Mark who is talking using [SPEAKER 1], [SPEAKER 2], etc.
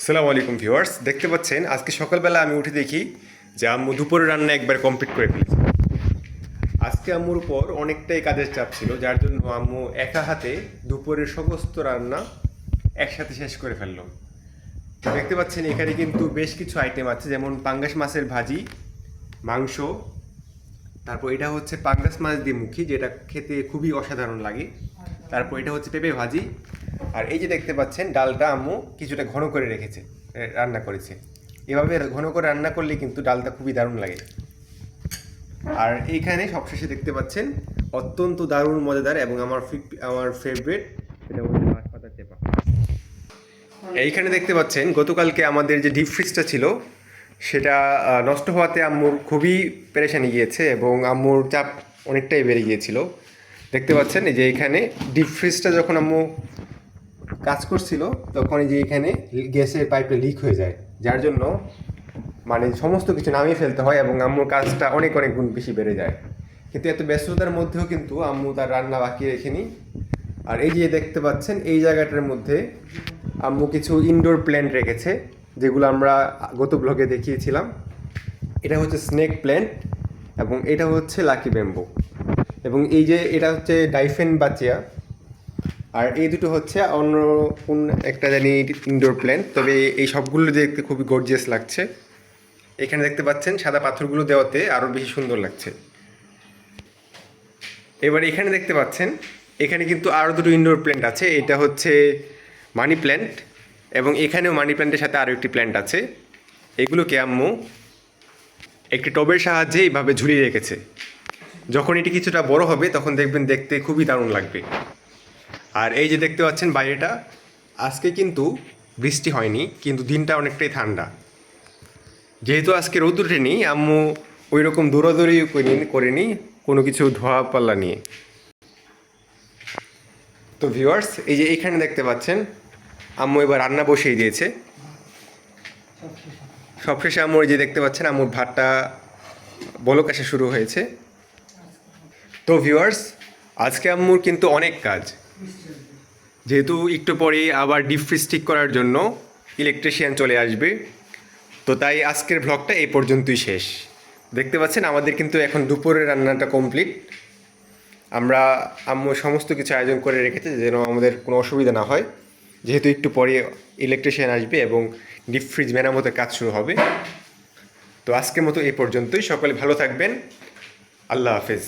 [SPEAKER 1] আসসালামু আলাইকুম ভিউয়ার্স, দেখতে পাচ্ছেন আজকে সকালবেলা আমি উঠে দেখি যে আম্মু দুপুরের রান্না একবার কমপ্লিট করে ফেলেছে। আজকে আম্মুর উপর অনেকটাই কাজের চাপ ছিল, যার জন্য আম্মু একা হাতে দুপুরের সমস্ত রান্না একসাথে শেষ করে ফেললো। তো দেখতে পাচ্ছেন এখানে কিন্তু বেশ কিছু আইটেম আছে, যেমন পাঙ্গাস মাছের ভাজি, মাংস, তারপর এটা হচ্ছে পাঙ্গাস মাছ দিয়ে মুখি, যেটা খেতে খুবই অসাধারণ লাগে। তারপর এটা হচ্ছে পেঁপে ভাজি। আর এই যে দেখতে পাচ্ছেন ডালটা আম্মু কিছুটা ঘন করে রেখেছে, রান্না করেছে। এভাবে ঘন করে রান্না করলে কিন্তু ডালটা খুবই দারুণ লাগে। আর এইখানে সবশেষে দেখতে পাচ্ছেন অত্যন্ত দারুণ মজাদার এবং আমার ফেভারিট, এটা হচ্ছে মাছ পাতার চেপা। এইখানে দেখতে পাচ্ছেন গতকালকে আমাদের যে ডিপ ফ্রিজটা ছিল সেটা নষ্ট হওয়াতে আম্মুর খুবই পেরেশানি গিয়েছে এবং আম্মুর চাপ অনেকটাই বেড়ে গিয়েছিল। দেখতে পাচ্ছেন এই যে এখানে ডিপ ফ্রিজটা যখন আম্মু কাজ করছিল তখন এই যে এখানে গ্যাসের পাইপে লিক হয়ে যায়, যার জন্য মানে সমস্ত কিছু নামিয়ে ফেলতে হয় এবং আম্মুর কাজটা অনেক অনেক গুণ বেশি বেড়ে যায়। কিন্তু এত ব্যস্ততার মধ্যেও কিন্তু আম্মু তার রান্না বাকি রেখেনি। আর এই যে দেখতে পাচ্ছেন এই জায়গাটার মধ্যে আম্মু কিছু ইনডোর প্ল্যান্ট রেখেছে, যেগুলো আমরা গত ব্লগে দেখিয়েছিলাম। এটা হচ্ছে স্নেক প্ল্যান্ট এবং এটা হচ্ছে লাকি ব্যাম্বো, এবং এই যে এটা হচ্ছে ডাইফেন বাচিয়া। আর এই দুটো হচ্ছে অন্য কোন একটা জানি ইনডোর প্ল্যান্ট, তবে এই সবগুলো দেখতে খুবই গর্জিয়াস লাগছে। এখানে দেখতে পাচ্ছেন সাদা পাথরগুলো দেওয়াতে আরও বেশি সুন্দর লাগছে। এবার এখানে দেখতে পাচ্ছেন এখানে কিন্তু আরও দুটো ইনডোর প্ল্যান্ট আছে। এটা হচ্ছে মানি প্ল্যান্ট এবং এখানেও মানি প্ল্যান্টের সাথে আরও একটি প্ল্যান্ট আছে। এগুলোকে আম্মু একটি টবের সাহায্যে এইভাবে ঝুলিয়ে রেখেছে। যখন এটি কিছুটা বড় হবে তখন দেখবেন দেখতে খুবই দারুণ লাগবে। আর এই যে দেখতে পাচ্ছেন বাইরেটা, আজকে কিন্তু বৃষ্টি হয়নি, কিন্তু দিনটা অনেকটাই ঠান্ডা। যেহেতু আজকে রোদ ওঠেনি, আম্মু ওই রকম দৌড়াদৌড়ি করেনি কোনো কিছু ধোয়া পাল্লা নিয়ে। তো ভিউয়ার্স, এই যে এইখানে দেখতে পাচ্ছেন আম্মু এবার রান্না বসিয়ে দিয়েছে। সবশেষে আম্মু এই যে দেখতে পাচ্ছেন আম্মুর ভাতটা বলক আসা শুরু হয়েছে। তো ভিউয়ার্স, আজকে আম্মুর কিন্তু অনেক কাজ, যেহেতু একটু পরে আবার ডিপ ফ্রিজ ঠিক করার জন্য ইলেকট্রিশিয়ান চলে আসবে। তো তাই আজকের ভ্লগটা এই পর্যন্তই শেষ। দেখতে পাচ্ছেন আমাদের কিন্তু এখন দুপুরের রান্নাটা কমপ্লিট। আমরা আম্মু সমস্ত কিছু আয়োজন করে রেখেছে যেন আমাদের কোনো অসুবিধা না হয়, যেহেতু একটু পরে ইলেকট্রিশিয়ান আসবে এবং ডিপ ফ্রিজ মেরামতের কাজ শুরু হবে। তো আজকের মতো এই পর্যন্তই। সকলে ভালো থাকবেন। আল্লাহ হাফেজ।